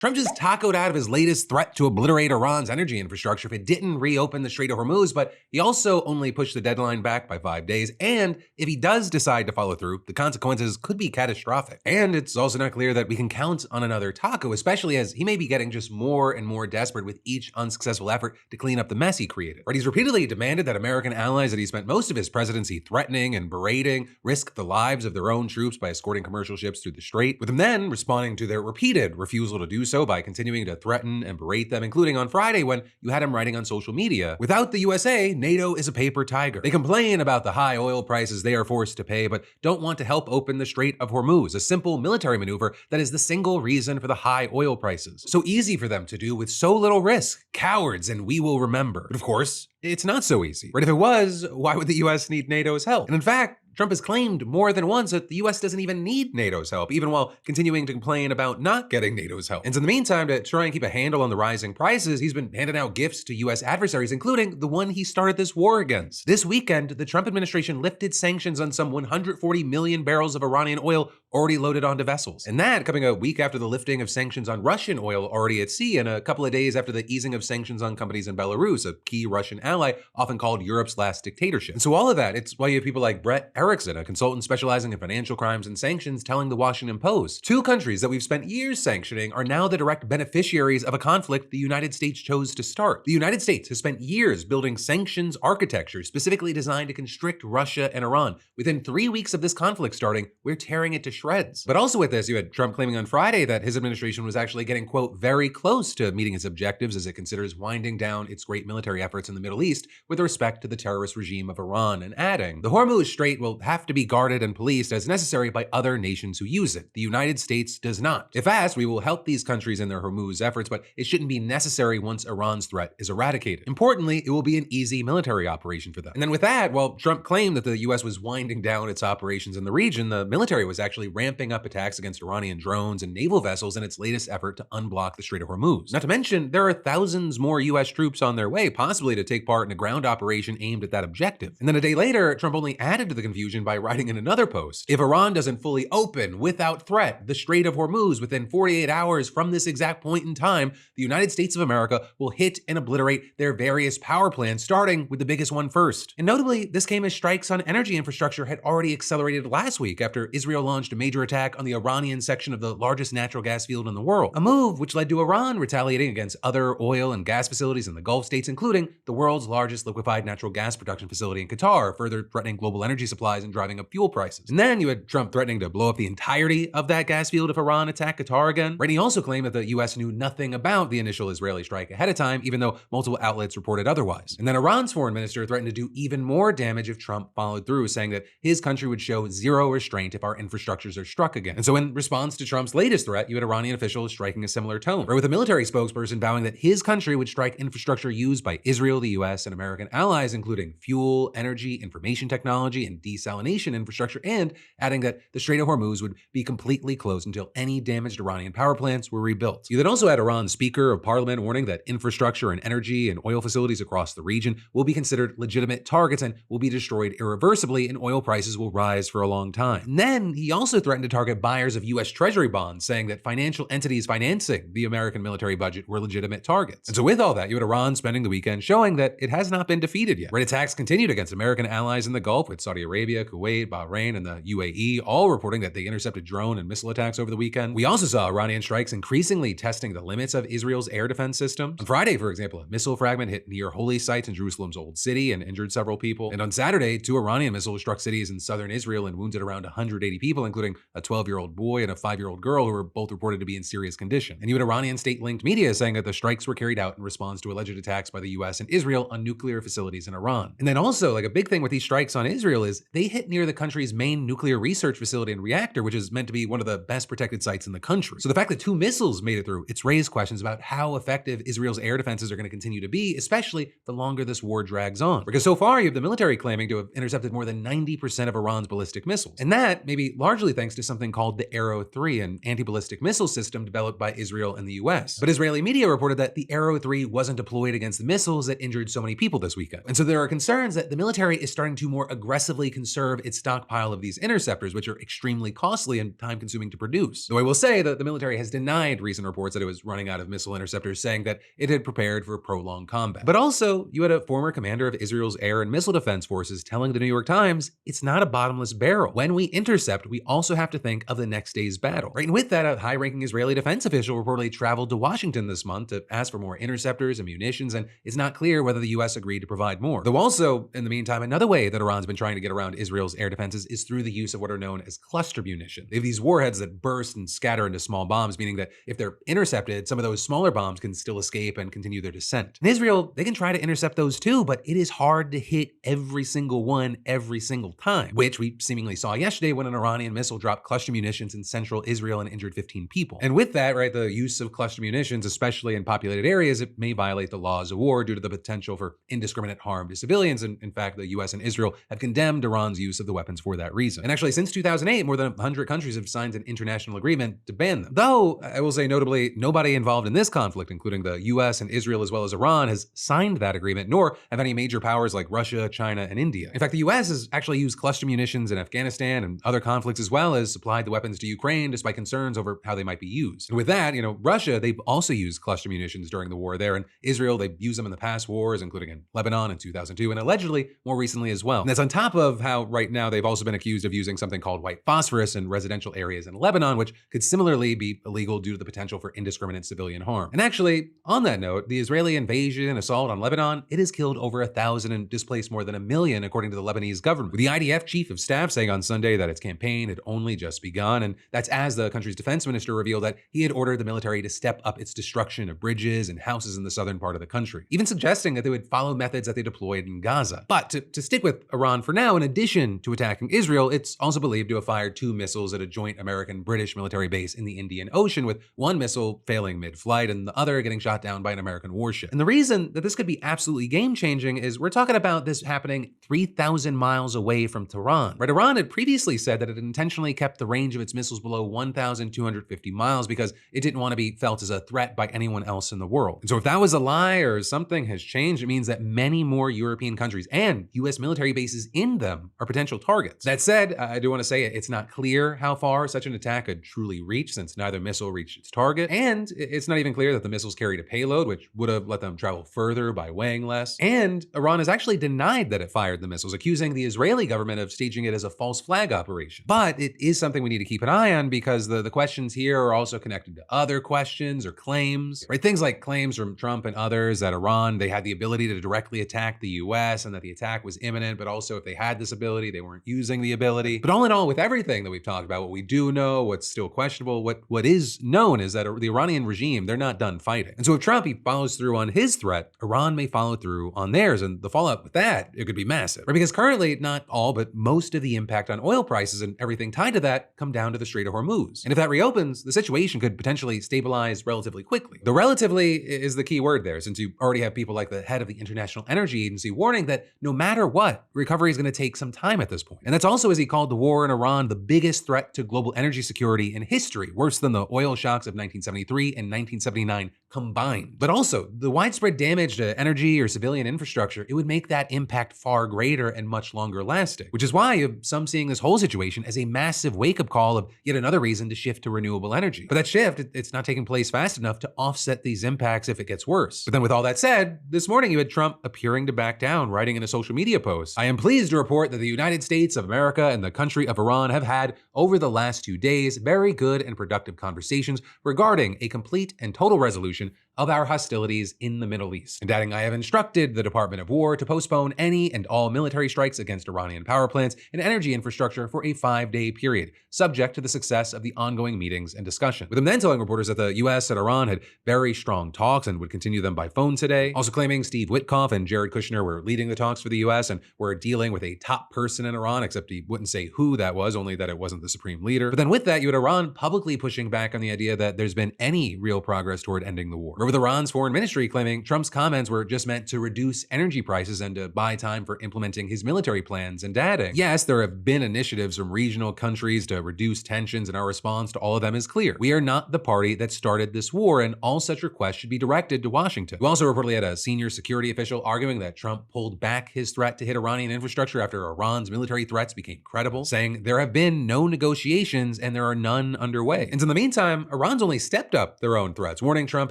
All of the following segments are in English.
Trump just tacoed out of his latest threat to obliterate Iran's energy infrastructure if it didn't reopen the Strait of Hormuz, but he also only pushed the deadline back by 5 days, and if he does decide to follow through, the consequences could be catastrophic. And it's also not clear that we can count on another taco, especially as he may be getting just more and more desperate with each unsuccessful effort to clean up the mess he created. Right? He's repeatedly demanded that American allies that he spent most of his presidency threatening and berating risk the lives of their own troops by escorting commercial ships through the strait, with him then responding to their repeated refusal to do so by continuing to threaten and berate them, including on Friday when you had him writing on social media, "Without the USA, NATO is a paper tiger." They complain about the high oil prices they are forced to pay, but don't want to help open the Strait of Hormuz, a simple military maneuver that is the single reason for the high oil prices. So easy for them to do with so little risk. Cowards, and we will remember. But of course, it's not so easy. Right? If it was, why would the US need NATO's help? And in fact, Trump has claimed more than once that the US doesn't even need NATO's help, even while continuing to complain about not getting NATO's help. And so in the meantime, to try and keep a handle on the rising prices, he's been handing out gifts to US adversaries, including the one he started this war against. This weekend, the Trump administration lifted sanctions on some 140 million barrels of Iranian oil already loaded onto vessels. And that coming a week after the lifting of sanctions on Russian oil already at sea, and a couple of days after the easing of sanctions on companies in Belarus, a key Russian ally often called Europe's last dictatorship. And so all of that, it's why you have people like Brett Erickson, a consultant specializing in financial crimes and sanctions, telling the Washington Post, two countries that we've spent years sanctioning are now the direct beneficiaries of a conflict the United States chose to start. The United States has spent years building sanctions architecture specifically designed to constrict Russia and Iran. Within 3 weeks of this conflict starting, we're tearing it to shreds. But also with this, you had Trump claiming on Friday that his administration was actually getting, quote, very close to meeting its objectives as it considers winding down its great military efforts in the Middle East with respect to the terrorist regime of Iran, and adding, "The Hormuz Strait will have to be guarded and policed as necessary by other nations who use it. The United States does not. If asked, we will help these countries in their Hormuz efforts, but it shouldn't be necessary once Iran's threat is eradicated. Importantly, it will be an easy military operation for them." And then with that, while Trump claimed that the US was winding down its operations in the region, the military was actually ramping up attacks against Iranian drones and naval vessels in its latest effort to unblock the Strait of Hormuz. Not to mention, there are thousands more US troops on their way, possibly to take part in a ground operation aimed at that objective. And then a day later, Trump only added to the confusion by writing in another post, "If Iran doesn't fully open, without threat, the Strait of Hormuz within 48 hours from this exact point in time, the United States of America will hit and obliterate their various power plants, starting with the biggest one first." And notably, this came as strikes on energy infrastructure had already accelerated last week after Israel launched a major attack on the Iranian section of the largest natural gas field in the world, a move which led to Iran retaliating against other oil and gas facilities in the Gulf states, including the world's largest liquefied natural gas production facility in Qatar, further threatening global energy supplies and driving up fuel prices. And then you had Trump threatening to blow up the entirety of that gas field if Iran attacked Qatar again. Right? He also claimed that the US knew nothing about the initial Israeli strike ahead of time, even though multiple outlets reported otherwise. And then Iran's foreign minister threatened to do even more damage if Trump followed through, saying that his country would show zero restraint if our infrastructures are struck again. And so in response to Trump's latest threat, you had Iranian officials striking a similar tone, right, with a military spokesperson vowing that his country would strike infrastructure used by Israel, the US, and American allies, including fuel, energy, information technology, and desalination infrastructure, and adding that the Strait of Hormuz would be completely closed until any damaged Iranian power plants were rebuilt. You then also had Iran's Speaker of Parliament warning that infrastructure and energy and oil facilities across the region will be considered legitimate targets and will be destroyed irreversibly, and oil prices will rise for a long time. And then he also threatened to target buyers of US Treasury bonds, saying that financial entities financing the American military budget were legitimate targets. And so with all that, you had Iran spending the weekend showing that it has not been defeated yet. Right, attacks continued against American allies in the Gulf, with Saudi Arabia, Kuwait, Bahrain, and the UAE all reporting that they intercepted drone and missile attacks over the weekend. We also saw Iranian strikes increasingly testing the limits of Israel's air defense systems. On Friday, for example, a missile fragment hit near holy sites in Jerusalem's Old City and injured several people. And on Saturday, 2 Iranian missiles struck cities in southern Israel and wounded around 180 people, including a 12-year-old boy and a 5-year-old girl who were both reported to be in serious condition. And you had Iranian state-linked media saying that the strikes were carried out in response to alleged attacks by the US and Israel on nuclear facilities in Iran. And then also, like, a big thing with these strikes on Israel is they hit near the country's main nuclear research facility and reactor, which is meant to be one of the best protected sites in the country. So the fact that 2 missiles made it through, it's raised questions about how effective Israel's air defenses are going to continue to be, especially the longer this war drags on. Because so far, you have the military claiming to have intercepted more than 90% of Iran's ballistic missiles. And that may be largely thanks to something called the Arrow 3, an anti-ballistic missile system developed by Israel and the US. But Israeli media reported that the Arrow 3 wasn't deployed against the missiles that injured so many people this weekend. And so there are concerns that the military is starting to more aggressively consume conserve its stockpile of these interceptors, which are extremely costly and time-consuming to produce. Though I will say that the military has denied recent reports that it was running out of missile interceptors, saying that it had prepared for prolonged combat. But also, you had a former commander of Israel's air and missile defense forces telling the New York Times, it's not a bottomless barrel. When we intercept, we also have to think of the next day's battle. Right? And with that, a high-ranking Israeli defense official reportedly traveled to Washington this month to ask for more interceptors and munitions, and it's not clear whether the US agreed to provide more. Though also, in the meantime, another way that Iran's been trying to get around Israel's air defenses is through the use of what are known as cluster munition. They have these warheads that burst and scatter into small bombs, meaning that if they're intercepted, some of those smaller bombs can still escape and continue their descent. In Israel, they can try to intercept those too, but it is hard to hit every single one every single time, which we seemingly saw yesterday when an Iranian missile dropped cluster munitions in central Israel and injured 15 people. And with that, right, the use of cluster munitions, especially in populated areas, it may violate the laws of war due to the potential for indiscriminate harm to civilians. And in fact, the US and Israel have condemned Iran's use of the weapons for that reason. And actually, since 2008, more than 100 countries have signed an international agreement to ban them. Though, I will say notably, nobody involved in this conflict, including the US and Israel as well as Iran, has signed that agreement, nor have any major powers like Russia, China, and India. In fact, the US has actually used cluster munitions in Afghanistan and other conflicts, as well as supplied the weapons to Ukraine despite concerns over how they might be used. And with that, Russia, they've also used cluster munitions during the war there, and Israel, they've used them in the past wars, including in Lebanon in 2002, and allegedly more recently as well. And that's on top of how right now they've also been accused of using something called white phosphorus in residential areas in Lebanon, which could similarly be illegal due to the potential for indiscriminate civilian harm. And actually, on that note, the Israeli invasion and assault on Lebanon, it has killed over 1,000 and displaced more than 1 million, according to the Lebanese government, with the IDF chief of staff saying on Sunday that its campaign had only just begun. And that's as the country's defense minister revealed that he had ordered the military to step up its destruction of bridges and houses in the southern part of the country, even suggesting that they would follow methods that they deployed in Gaza. But to stick with Iran for now, in addition to attacking Israel, it's also believed to have fired 2 missiles at a joint American-British military base in the Indian Ocean, with one missile failing mid-flight and the other getting shot down by an American warship. And the reason that this could be absolutely game-changing is we're talking about this happening 3,000 miles away from Tehran. Right? Iran had previously said that it intentionally kept the range of its missiles below 1,250 miles because it didn't want to be felt as a threat by anyone else in the world. And so if that was a lie or something has changed, it means that many more European countries and US military bases in them are potential targets. That said, I do want to say it's not clear how far such an attack could truly reach, since neither missile reached its target, and it's not even clear that the missiles carried a payload, which would have let them travel further by weighing less. And Iran has actually denied that it fired the missiles, accusing the Israeli government of staging it as a false flag operation. But it is something we need to keep an eye on, because the questions here are also connected to other questions or claims, right? Things like claims from Trump and others that Iran, they had the ability to directly attack the US and that the attack was imminent, but also if they had this ability, they weren't using the ability. But all in all, with everything that we've talked about, what we do know, what's still questionable, what is known is that the Iranian regime, they're not done fighting. And so if Trump, he follows through on his threat, Iran may follow through on theirs, and the fallout with that, it could be massive. Right? Because currently, not all, but most of the impact on oil prices and everything tied to that come down to the Strait of Hormuz. And if that reopens, the situation could potentially stabilize relatively quickly. The relatively is the key word there, since you already have people like the head of the International Energy Agency warning that no matter what, recovery is going to take some time at this point. And that's also as he called the war in Iran the biggest threat to global energy security in history, worse than the oil shocks of 1973 and 1979 combined. But also, the widespread damage to energy or civilian infrastructure, it would make that impact far greater and much longer lasting, which is why you have some seeing this whole situation as a massive wake-up call of yet another reason to shift to renewable energy. But that shift, it's not taking place fast enough to offset these impacts if it gets worse. But then with all that said, this morning you had Trump appearing to back down, writing in a social media post, "I am pleased to report that the United States of America and the country of Iran have had, over the last 2 days, very good and productive conversations regarding a complete and total resolution of our hostilities in the Middle East." And adding, "I have instructed the Department of War to postpone any and all military strikes against Iranian power plants and energy infrastructure for a 5-day period, subject to the success of the ongoing meetings and discussion." With him then telling reporters that the US and Iran had very strong talks and would continue them by phone today. Also claiming Steve Witkoff and Jared Kushner were leading the talks for the US and were dealing with a top person in Iran, except he wouldn't say who that was, only that it wasn't the supreme leader. But then with that, you had Iran publicly pushing back on the idea that there's been any real progress toward ending ending the war. With Iran's foreign ministry claiming Trump's comments were just meant to reduce energy prices and to buy time for implementing his military plans, and adding, yes, there have been initiatives from regional countries to reduce tensions, and our response to all of them is clear. We are not the party that started this war, and all such requests should be directed to Washington. We also reportedly had a senior security official arguing that Trump pulled back his threat to hit Iranian infrastructure after Iran's military threats became credible, saying there have been no negotiations and there are none underway. And in the meantime, Iran's only stepped up their own threats, warning Trump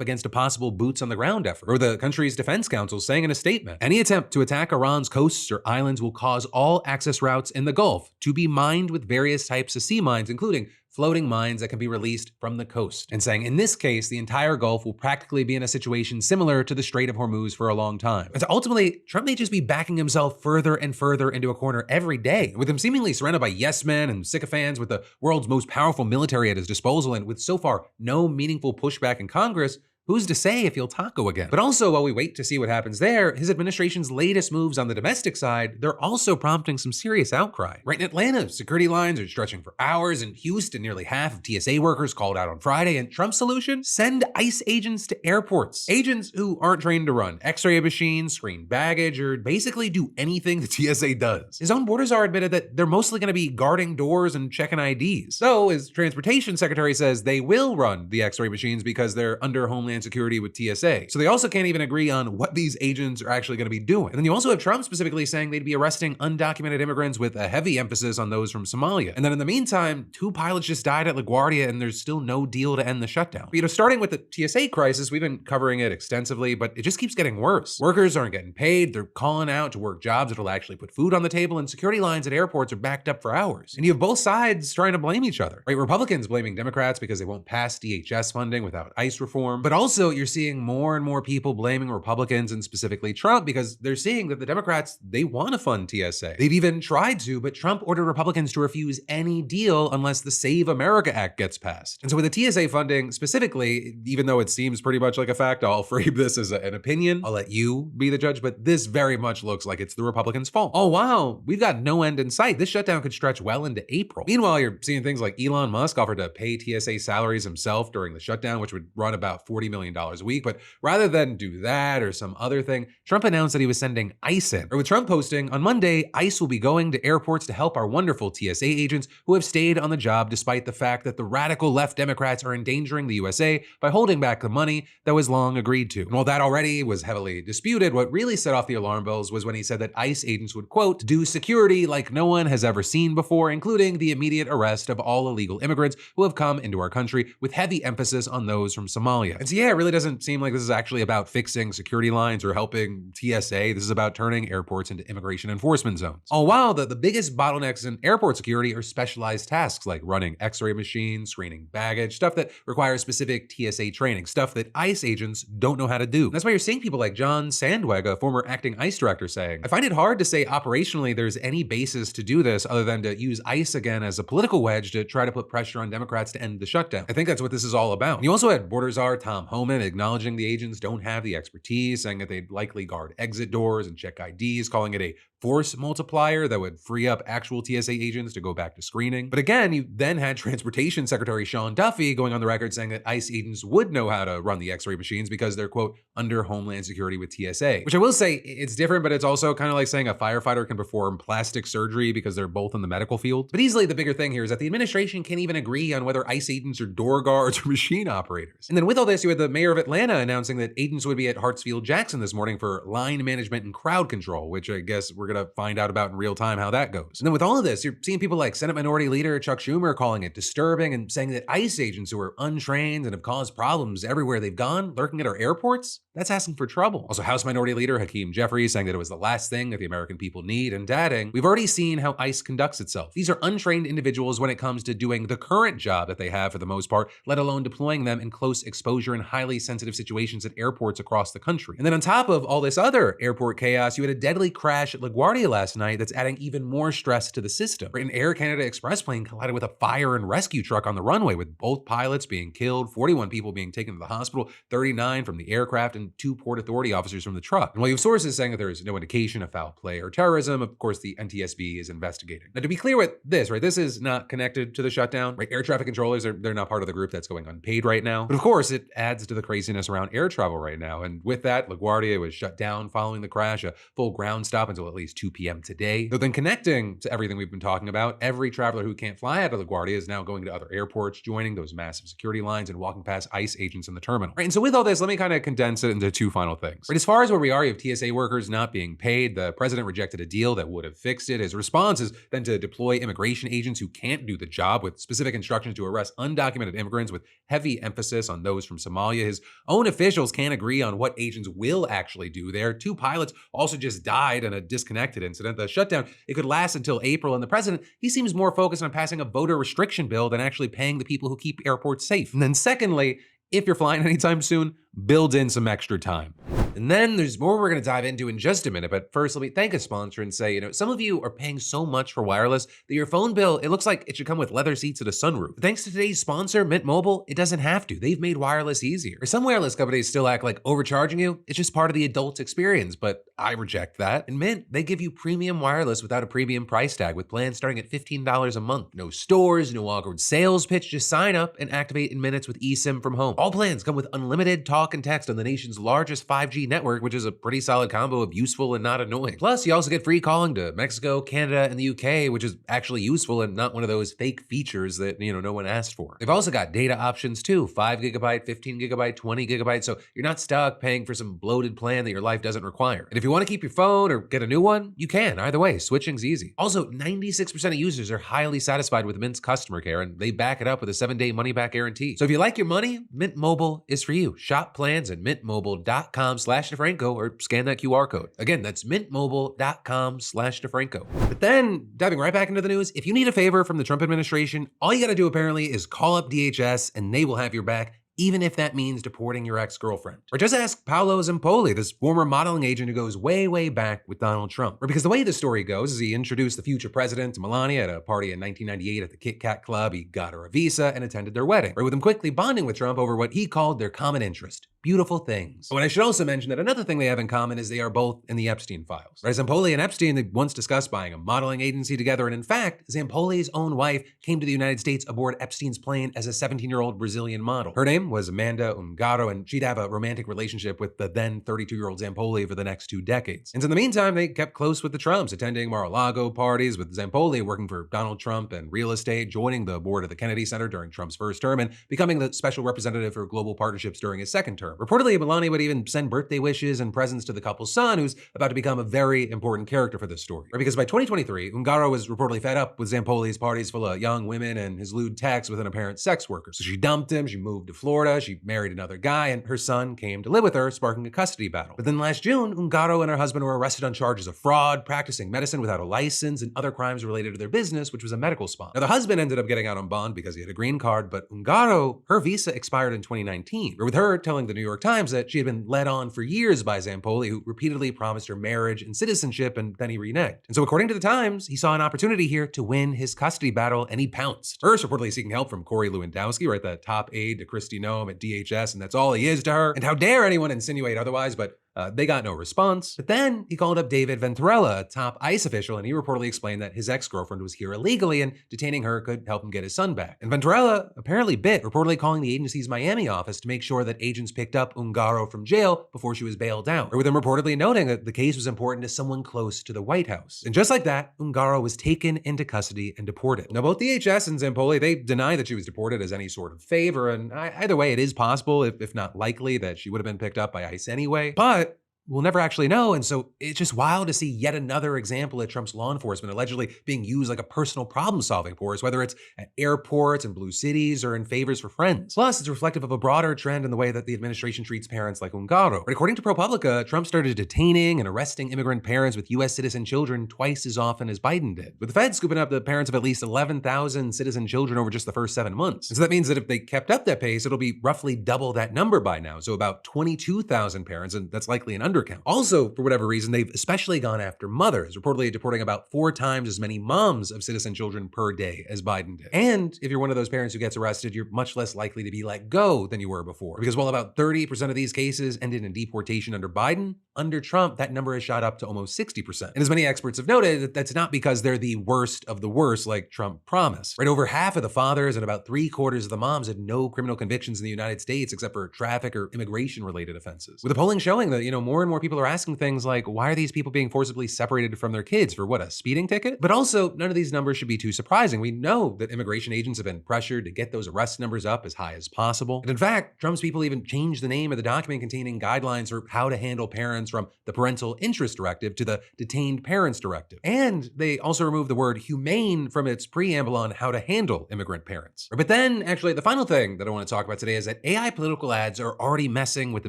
against a possible boots on the ground effort, or the country's defense council saying in a statement, any attempt to attack Iran's coasts or islands will cause all access routes in the Gulf to be mined with various types of sea mines, including floating mines that can be released from the coast. And saying, in this case, the entire Gulf will practically be in a situation similar to the Strait of Hormuz for a long time. And so ultimately, Trump may just be backing himself further and further into a corner every day, with him seemingly surrounded by yes men and sycophants, with the world's most powerful military at his disposal, and with so far no meaningful pushback in Congress. Who's to say if he'll taco again? But also, while we wait to see what happens there, his administration's latest moves on the domestic side, they're also prompting some serious outcry. Right in Atlanta, security lines are stretching for hours. In Houston, nearly half of TSA workers called out on Friday. And Trump's solution? Send ICE agents to airports. Agents who aren't trained to run X-ray machines, screen baggage, or basically do anything the TSA does. His own border czar admitted that they're mostly going to be guarding doors and checking IDs. So his transportation secretary says they will run the X-ray machines because they're under Homeland Security with TSA. So they also can't even agree on what these agents are actually going to be doing. And then you also have Trump specifically saying they'd be arresting undocumented immigrants with a heavy emphasis on those from Somalia. And then in the meantime, 2 pilots just died at LaGuardia and there's still no deal to end the shutdown. But, starting with the TSA crisis, we've been covering it extensively, but it just keeps getting worse. Workers aren't getting paid. They're calling out to work jobs that'll actually put food on the table, and security lines at airports are backed up for hours. And you have both sides trying to blame each other, right? Republicans blaming Democrats because they won't pass DHS funding without ICE reform. But also you're seeing more and more people blaming Republicans and specifically Trump because they're seeing that the Democrats, they want to fund TSA. They've even tried to, but Trump ordered Republicans to refuse any deal unless the Save America Act gets passed. And so with the TSA funding specifically, even though it seems pretty much like a fact, I'll frame this as an opinion. I'll let you be the judge, but this very much looks like it's the Republicans' fault. Oh wow, we've got no end in sight. This shutdown could stretch well into April. Meanwhile, you're seeing things like Elon Musk offered to pay TSA salaries himself during the shutdown, which would run about $40 million a week. But rather than do that or some other thing, Trump announced that he was sending ICE in. Or with Trump posting, on Monday, ICE will be going to airports to help our wonderful TSA agents who have stayed on the job despite the fact that the radical left Democrats are endangering the USA by holding back the money that was long agreed to. And while that already was heavily disputed, what really set off the alarm bells was when he said that ICE agents would, quote, do security like no one has ever seen before, including the immediate arrest of all illegal immigrants who have come into our country, with heavy emphasis on those from Somalia. And so yeah, it really doesn't seem like this is actually about fixing security lines or helping TSA. This is about turning airports into immigration enforcement zones. All while the biggest bottlenecks in airport security are specialized tasks like running X-ray machines, screening baggage, stuff that requires specific TSA training, stuff that ICE agents don't know how to do. And that's why you're seeing people like John Sandweg, a former acting ICE director, saying, I find it hard to say operationally there's any basis to do this other than to use ICE again as a political wedge to try to put pressure on Democrats to end the shutdown. I think that's what this is all about. And you also had border czar Tom Homan acknowledging the agents don't have the expertise, saying that they'd likely guard exit doors and check IDs, calling it a force multiplier that would free up actual TSA agents to go back to screening. But again, you then had Transportation Secretary Sean Duffy going on the record saying that ICE agents would know how to run the X-ray machines because they're, quote, under Homeland Security with TSA. Which I will say, it's different, but it's also kind of like saying a firefighter can perform plastic surgery because they're both in the medical field. But easily the bigger thing here is that the administration can't even agree on whether ICE agents are door guards or machine operators. And then with all this, you had the mayor of Atlanta announcing that agents would be at Hartsfield-Jackson this morning for line management and crowd control, which I guess we're gonna find out about in real time how that goes. And then with all of this, you're seeing people like Senate Minority Leader Chuck Schumer calling it disturbing and saying that ICE agents who are untrained and have caused problems everywhere they've gone, lurking at our airports, that's asking for trouble. Also, House Minority Leader Hakeem Jeffries saying that it was the last thing that the American people need, and adding, we've already seen how ICE conducts itself. These are untrained individuals when it comes to doing the current job that they have for the most part, let alone deploying them in close exposure and highly sensitive situations at airports across the country. And then on top of all this other airport chaos, you had a deadly crash at LaGuardia LaGuardia last night that's adding even more stress to the system. An Air Canada Express plane collided with a fire and rescue truck on the runway, with both pilots being killed, 41 people being taken to the hospital, 39 from the aircraft, and 2 Port Authority officers from the truck. And while you have sources saying that there is no indication of foul play or terrorism, of course the NTSB is investigating. Now, to be clear with this, right, this is not connected to the shutdown, right? Air traffic controllers they're not part of the group that's going unpaid right now. But of course, it adds to the craziness around air travel right now. And with that, LaGuardia was shut down following the crash, a full ground stop until at least 2 p.m. today. Though then connecting to everything we've been talking about, every traveler who can't fly out of LaGuardia is now going to other airports, joining those massive security lines and walking past ICE agents in the terminal. Right, and so with all this, let me kind of condense it into 2 final things. Right, as far as where we are, you have TSA workers not being paid. The president rejected a deal that would have fixed it. His response is then to deploy immigration agents who can't do the job, with specific instructions to arrest undocumented immigrants, with heavy emphasis on those from Somalia. His own officials can't agree on what agents will actually do there. 2 pilots also just died in a disconnected incident. The shutdown, it could last until April, and the president, he seems more focused on passing a voter restriction bill than actually paying the people who keep airports safe. And then secondly, if you're flying anytime soon, build in some extra time. And then there's more we're going to dive into in just a minute. But first, let me thank a sponsor and say, some of you are paying so much for wireless that your phone bill, it looks like it should come with leather seats and a sunroof. But thanks to today's sponsor, Mint Mobile, it doesn't have to. They've made wireless easier. Or some wireless companies still act like overcharging you. It's just part of the adult experience, but I reject that. And Mint, they give you premium wireless without a premium price tag, with plans starting at $15 a month. No stores, no awkward sales pitch. Just sign up and activate in minutes with eSIM from home. All plans come with unlimited talk and text on the nation's largest 5G network, which is a pretty solid combo of useful and not annoying. Plus, you also get free calling to Mexico, Canada, and the UK, which is actually useful and not one of those fake features that, no one asked for. They've also got data options too, 5 gigabyte, 15 gigabyte, 20 gigabyte, so you're not stuck paying for some bloated plan that your life doesn't require. And if you want to keep your phone or get a new one, you can. Either way, switching's easy. Also, 96% of users are highly satisfied with Mint's customer care, and they back it up with a 7-day money-back guarantee. So if you like your money, Mint Mobile is for you. Shop plans at mintmobile.com/DeFranco or scan that QR code. Again, that's mintmobile.com/DeFranco. But then, diving right back into the news, if you need a favor from the Trump administration, all you gotta do apparently is call up DHS and they will have your back, even if that means deporting your ex-girlfriend. Or just ask Paolo Zampoli, this former modeling agent who goes way, way back with Donald Trump. Or because the way the story goes is he introduced the future president to Melania at a party in 1998 at the Kit Kat Club. He got her a visa and attended their wedding, or with him quickly bonding with Trump over what he called their common interest: beautiful things. Oh, and I should also mention that another thing they have in common is they are both in the Epstein files. Right, Zampoli and Epstein, they once discussed buying a modeling agency together, and in fact, Zampoli's own wife came to the United States aboard Epstein's plane as a 17-year-old Brazilian model. Her name was Amanda Ungaro, and she'd have a romantic relationship with the then 32-year-old Zampoli for the next 2 decades. And so in the meantime, they kept close with the Trumps, attending Mar-a-Lago parties, with Zampoli working for Donald Trump and real estate, joining the board of the Kennedy Center during Trump's first term, and becoming the special representative for global partnerships during his second term. Reportedly, Melania would even send birthday wishes and presents to the couple's son, who's about to become a very important character for this story. Right, because by 2023, Ungaro was reportedly fed up with Zampoli's parties full of young women and his lewd texts with an apparent sex worker. So she dumped him, she moved to Florida, she married another guy, and her son came to live with her, sparking a custody battle. But then last June, Ungaro and her husband were arrested on charges of fraud, practicing medicine without a license, and other crimes related to their business, which was a medical spa. Now, the husband ended up getting out on bond because he had a green card, but Ungaro, her visa expired in 2019, with her telling the New York Times that she had been led on for years by Zampoli, who repeatedly promised her marriage and citizenship, and then he reneged. And so according to the Times, he saw an opportunity here to win his custody battle, and he pounced. First, reportedly seeking help from Corey Lewandowski, right, the top aide to Kristi Noem at DHS, and that's all he is to her. And how dare anyone insinuate otherwise, but they got no response. But then he called up David Venturella, a top ICE official, and he reportedly explained that his ex-girlfriend was here illegally and detaining her could help him get his son back. And Venturella apparently bit, reportedly calling the agency's Miami office to make sure that agents picked up Ungaro from jail before she was bailed out, or with him reportedly noting that the case was important to someone close to the White House. And just like that, Ungaro was taken into custody and deported. Now, both DHS and Zampoli, they deny that she was deported as any sort of favor, and either way, it is possible, if not likely, that she would have been picked up by ICE anyway. But we'll never actually know, and so it's just wild to see yet another example of Trump's law enforcement allegedly being used like a personal problem-solving force, whether it's at airports and blue cities or in favors for friends. Plus, it's reflective of a broader trend in the way that the administration treats parents like Ungaro. But according to ProPublica, Trump started detaining and arresting immigrant parents with U.S. citizen children twice as often as Biden did, with the Fed scooping up the parents of at least 11,000 citizen children over just the first 7 months. And so that means that if they kept up that pace, it'll be roughly double that number by now, so about 22,000 parents, and that's likely an understatement. voter count. Also, for whatever reason, they've especially gone after mothers, reportedly deporting about 4 times as many moms of citizen children per day as Biden did. And if you're one of those parents who gets arrested, you're much less likely to be let go than you were before. Because while about 30% of these cases ended in deportation under Biden, under Trump, that number has shot up to almost 60%. And as many experts have noted, that's not because they're the worst of the worst like Trump promised. Right, over half of the fathers and about 3/4 of the moms had no criminal convictions in the United States except for traffic or immigration-related offenses. With the polling showing that, more and more people are asking things like, why are these people being forcibly separated from their kids for what, a speeding ticket? But also, none of these numbers should be too surprising. We know that immigration agents have been pressured to get those arrest numbers up as high as possible. And in fact, Trump's people even changed the name of the document containing guidelines for how to handle parents from the Parental Interest Directive to the Detained Parents Directive. And they also removed the word humane from its preamble on how to handle immigrant parents. But then, actually, the final thing that I want to talk about today is that AI political ads are already messing with the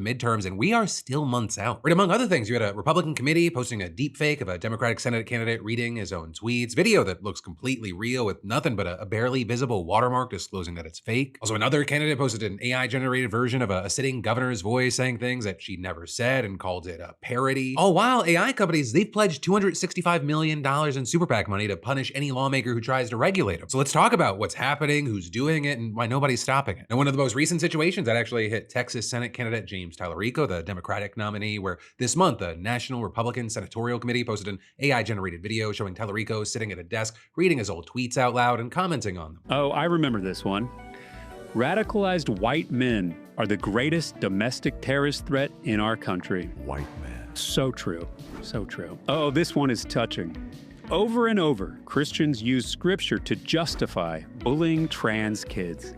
midterms, and we are still months out. Right, among other things, you had a Republican committee posting a deepfake of a Democratic Senate candidate reading his own tweets, video that looks completely real with nothing but a barely visible watermark disclosing that it's fake. Also, another candidate posted an AI-generated version of a sitting governor's voice saying things that she never said and called it a parody. All while AI companies, they've pledged $265 million in super PAC money to punish any lawmaker who tries to regulate them. So let's talk about what's happening, who's doing it, and why nobody's stopping it. And one of the most recent situations that actually hit Texas Senate candidate James Tallarico, the Democratic nominee, where this month the National Republican Senatorial Committee posted an AI-generated video showing Tallarico sitting at a desk, reading his old tweets out loud and commenting on them. Oh, I remember this one. Radicalized white men are the greatest domestic terrorist threat in our country. White men. So true. So true. Oh, this one is touching. Over and over, Christians use scripture to justify bullying trans kids.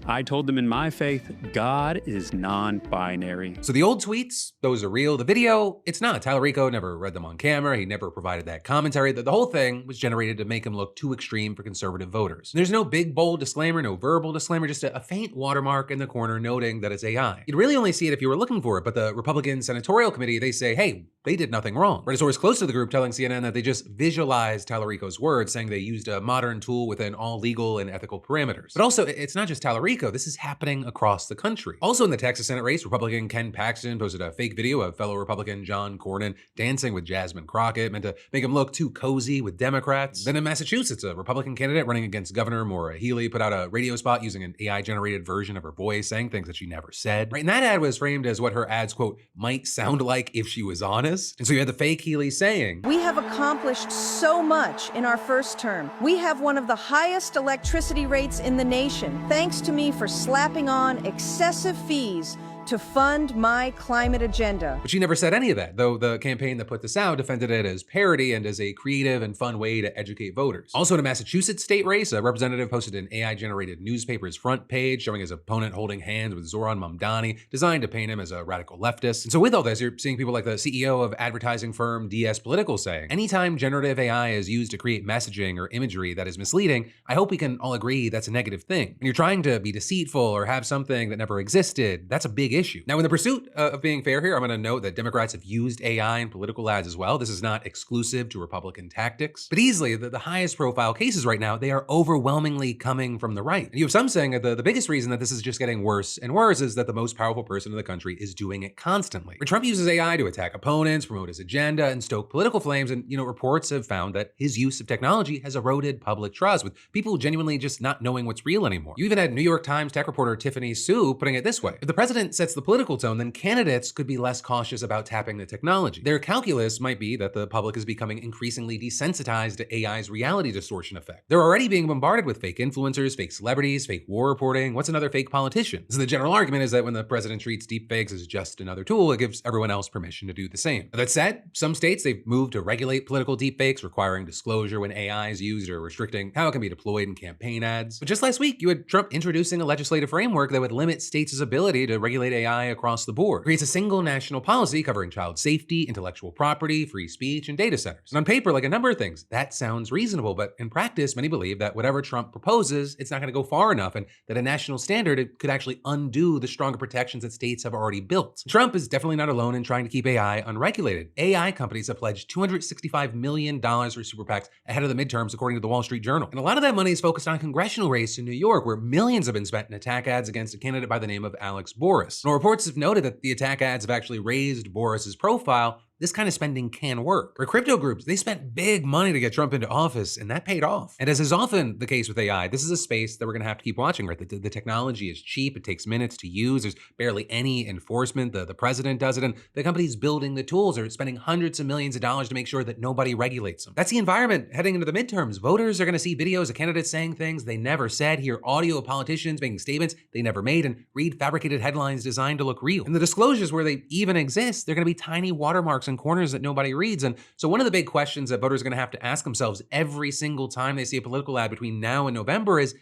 I told them in my faith, God is non-binary. So the old tweets, those are real. The video, it's not. Tallarico never read them on camera. He never provided that commentary. The whole thing was generated to make him look too extreme for conservative voters. There's no big, bold disclaimer, no verbal disclaimer, just a faint watermark in the corner noting that it's AI. You'd really only see it if you were looking for it, but the Republican Senatorial Committee, they say, hey, they did nothing wrong. Right, a source close to the group telling CNN that they just visualized Tallarico's words, saying they used a modern tool within all legal and ethical parameters. But also, it's not just Tallarico. This is happening across the country. Also in the Texas Senate race, Republican Ken Paxton posted a fake video of fellow Republican John Cornyn dancing with Jasmine Crockett, meant to make him look too cozy with Democrats. Then in Massachusetts, a Republican candidate running against Governor Maura Healey put out a radio spot using an AI-generated version of her voice, saying things that she never said. Right, and that ad was framed as what her ads, quote, might sound like if she was honest. And so you had the fake Healey saying, we have accomplished so much in our first term. We have one of the highest electricity rates in the nation, thanks to me for slapping on excessive fees to fund my climate agenda. But she never said any of that, though the campaign that put this out defended it as parody and as a creative and fun way to educate voters. Also in a Massachusetts state race, a representative posted an AI-generated newspaper's front page showing his opponent holding hands with Zoran Mamdani, designed to paint him as a radical leftist. And so with all this, you're seeing people like the CEO of advertising firm DS Political saying, anytime generative AI is used to create messaging or imagery that is misleading, I hope we can all agree that's a negative thing. When you're trying to be deceitful or have something that never existed, that's a big issue. Now, in the pursuit of being fair here, I'm going to note that Democrats have used AI in political ads as well. This is not exclusive to Republican tactics. But easily, the highest profile cases right now, they are overwhelmingly coming from the right. And you have some saying that the biggest reason that this is just getting worse and worse is that the most powerful person in the country is doing it constantly. When Trump uses AI to attack opponents, promote his agenda, and stoke political flames, and reports have found that his use of technology has eroded public trust, with people genuinely just not knowing what's real anymore. You even had New York Times tech reporter Tiffany Sue putting it this way: if the president sets the political tone, then candidates could be less cautious about tapping the technology. Their calculus might be that the public is becoming increasingly desensitized to AI's reality distortion effect. They're already being bombarded with fake influencers, fake celebrities, fake war reporting. What's another fake politician? So the general argument is that when the president treats deepfakes as just another tool, it gives everyone else permission to do the same. That said, some states, they've moved to regulate political deepfakes, requiring disclosure when AI is used or restricting how it can be deployed in campaign ads. But just last week, you had Trump introducing a legislative framework that would limit states' ability to regulate AI across the board. It creates a single national policy covering child safety, intellectual property, free speech, and data centers. And on paper, like a number of things, that sounds reasonable, but in practice, many believe that whatever Trump proposes, it's not going to go far enough, and that a national standard, it could actually undo the stronger protections that states have already built. Trump is definitely not alone in trying to keep AI unregulated. AI companies have pledged $265 million for super PACs ahead of the midterms, according to the Wall Street Journal. And a lot of that money is focused on a congressional race in New York, where millions have been spent in attack ads against a candidate by the name of Alex Boris. Boris. Now, reports have noted that the attack ads have actually raised Boris's profile. This kind of spending can work. For crypto groups, they spent big money to get Trump into office, and that paid off. And as is often the case with AI, this is a space that we're gonna have to keep watching, right? The technology is cheap, it takes minutes to use, there's barely any enforcement, the president does it, and the companies building the tools are spending hundreds of millions of dollars to make sure that nobody regulates them. That's the environment heading into the midterms. Voters are gonna see videos of candidates saying things they never said, hear audio of politicians making statements they never made, and read fabricated headlines designed to look real. And the disclosures where they even exist, they're gonna be tiny watermarks and corners that nobody reads. And so one of the big questions that voters are gonna have to ask themselves every single time they see a political ad between now and November is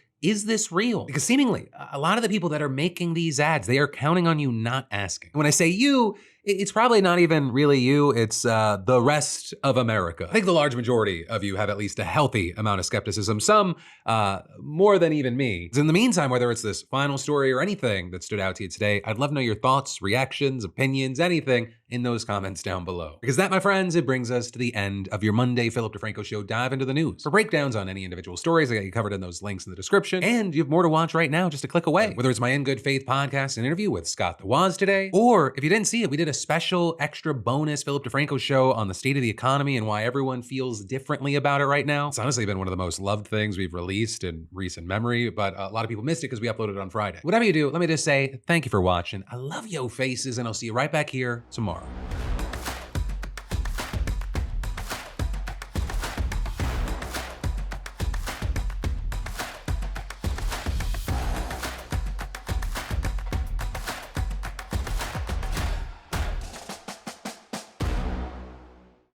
this real? Because seemingly, a lot of the people that are making these ads, they are counting on you not asking. When I say you, it's probably not even really you, it's the rest of America. I think the large majority of you have at least a healthy amount of skepticism, some more than even me. In the meantime, whether it's this final story or anything that stood out to you today, I'd love to know your thoughts, reactions, opinions, anything in those comments down below. Because that, my friends, it brings us to the end of your Monday Philip DeFranco Show Dive into the News. For breakdowns on any individual stories, I got you covered in those links in the description, and you have more to watch right now just a click away. Whether it's my In Good Faith podcast, an interview with Scott the Woz today, or if you didn't see it, we did a special extra bonus Philip DeFranco show on the state of the economy and why everyone feels differently about it right now. It's honestly been one of the most loved things we've released in recent memory, but a lot of people missed it because we uploaded it on Friday. Whatever you do, let me just say thank you for watching. I love yo faces, and I'll see you right back here tomorrow.